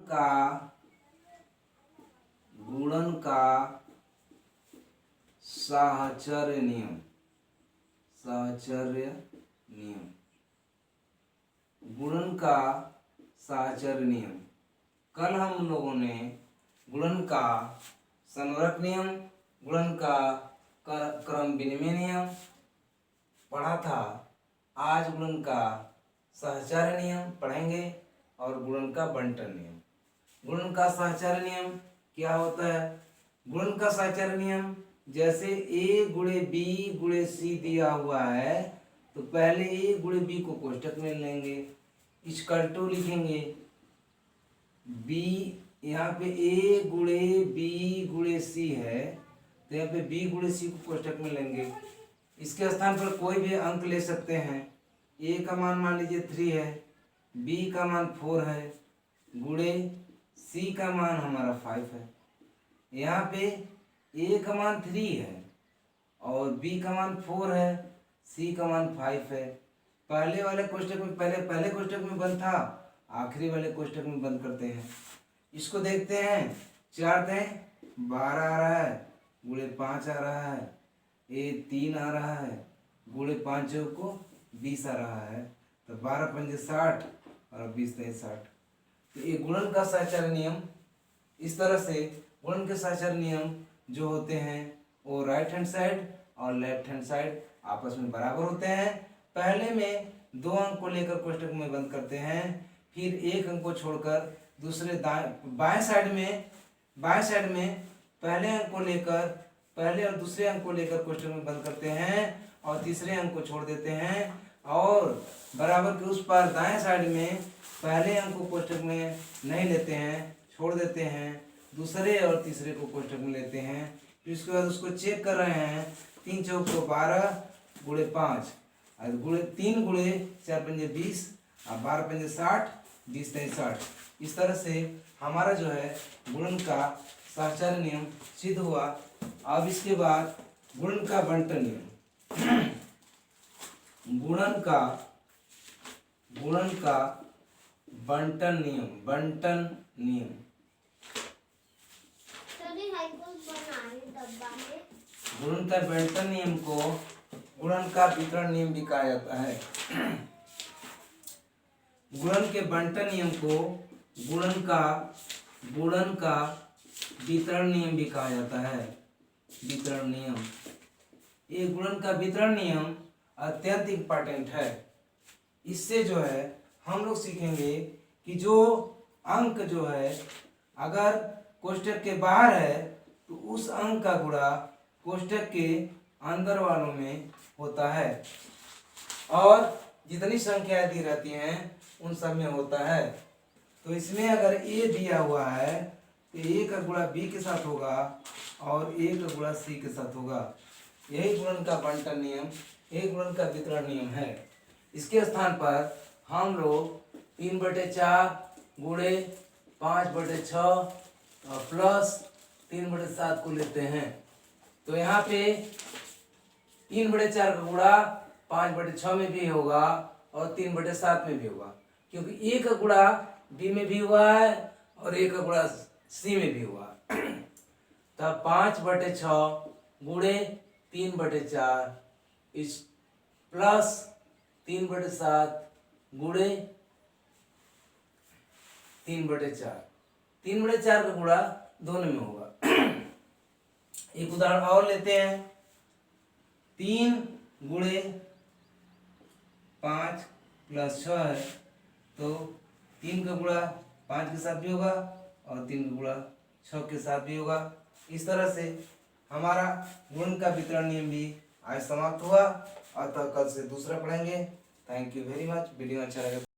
का गुणन का साहचर्य नियम। साहचर्य नियम, गुणन का साहचर्य नियम। कल हम लोगों ने गुणन का संवरक नियम, गुणन का क्रम विनिमय नियम पढ़ा था। आज गुणन का सहचर्य नियम पढ़ेंगे और गुणन का बंटन नियम। गुणन का सहचर्य नियम क्या होता है? गुणन का सहचर्य नियम, जैसे a गुणे बी गुणे सी दिया हुआ है तो पहले a गुणे बी को कोष्टक में लेंगे, इक्वल टू लिखेंगे b। यहाँ पे a गुणे बी गुणे सी है तो यहाँ पे b गुणे सी को कोष्टक में लेंगे। इसके स्थान पर कोई भी अंक ले सकते हैं। a का मान लीजिए 3 है, b का मान 4 है, गुणे c का मान हमारा 5 है। यहाँ पे a का मान 3 है और b का मान 4 है, c का मान 5 है। पहले वाले कोष्टक में पहले कोष्टक में बंद था, आखिरी वाले कोष्टक में बंद करते हैं। इसको देखते हैं, 4 दें 12 आ रहा है, गुणे 5 आ रहा है, ये 3 आ रहा है, गुणे 5 को 20 आ रहा है, तो 12 पंजे 60 और 20 नहीं 60। तो ये गुणन का सहचर्य नियम। इस तरह से गुणन के सहचर्य नियम जो होते हैं वो राइट हैंड साइड और लेफ्ट हैंड साइड आपस में बराबर होते हैं। पहले में 2 अंक को लेकर कोष्टक में बंद करते हैं, फिर 1 अंक को छोड़कर दूसरे बाएं साइड में पहले अंक को लेकर पहले और दूसरे अंक को लेकर कोष्टक में बंद करते हैं और तीसरे अंक को छोड़ देते हैं, और बराबर के उस पार दाएं साइड में पहले अंक को कोष्टक में नहीं लेते हैं, छोड़ देते हैं, दूसरे और तीसरे को कोष्टक में लेते हैं। फिर उसके बाद उसको चेक कर रहे हैं, 3 चौक 12 गुणे 5 और गुणे 3 गुणे 4 पंजे 20 और 12 पंजे 60, 20 नहीं 60। इस तरह से हमारा जो है गुणन का सहचर्य नियम सिद्ध हुआ। अब इसके बाद गुणन का बंटन नियम। गुणन का बंटन नियम। गुणन का बंटन नियम को गुणन का वितरण नियम भी कहा जाता है। गुणन के बंटन नियम को गुणन का वितरण नियम भी कहा जाता है। वितरण नियम, ये गुणन का वितरण नियम अत्यंत इम्पोर्टेंट है। इससे जो है हम लोग सीखेंगे कि जो अंक जो है अगर कोष्टक के बाहर है तो उस अंक का गुणा कोष्टक के अंदर वालों में होता है, और जितनी संख्याएं दी रहती हैं उन सब में होता है। तो इसमें अगर a दिया हुआ है तो a का गुणा b के साथ होगा और a का गुणा c के साथ होगा। यही गुणन का बंटन नियम, यही गुणन का वितरण नियम है। इसके स्थान पर हम लोग 3/4 गुणे 5/6 और प्लस 3/7 को लेते हैं। तो यहाँ पे 3/4 का गुणा 5/6 में भी होगा और 3/7 में भी होगा, क्योंकि a का गुणा b में भी हुआ है और a का गुणा c में भी हुआ। तब 5/6 गुणे 3/4 इस प्लस 3/7 गुणे 3/4। 3/4 का गुणा दोनों में होगा। एक उदाहरण और लेते हैं, 3 गुणे 5 प्लस 6 है तो 3 का गुणा 5 के साथ भी होगा और 3 का गुणा 6 के साथ भी होगा। इस तरह से हमारा गुणन का वितरण नियम भी आज समाप्त हुआ, अतः कल से दूसरा पढ़ेंगे। Thank you very much. Video अच्छा लगे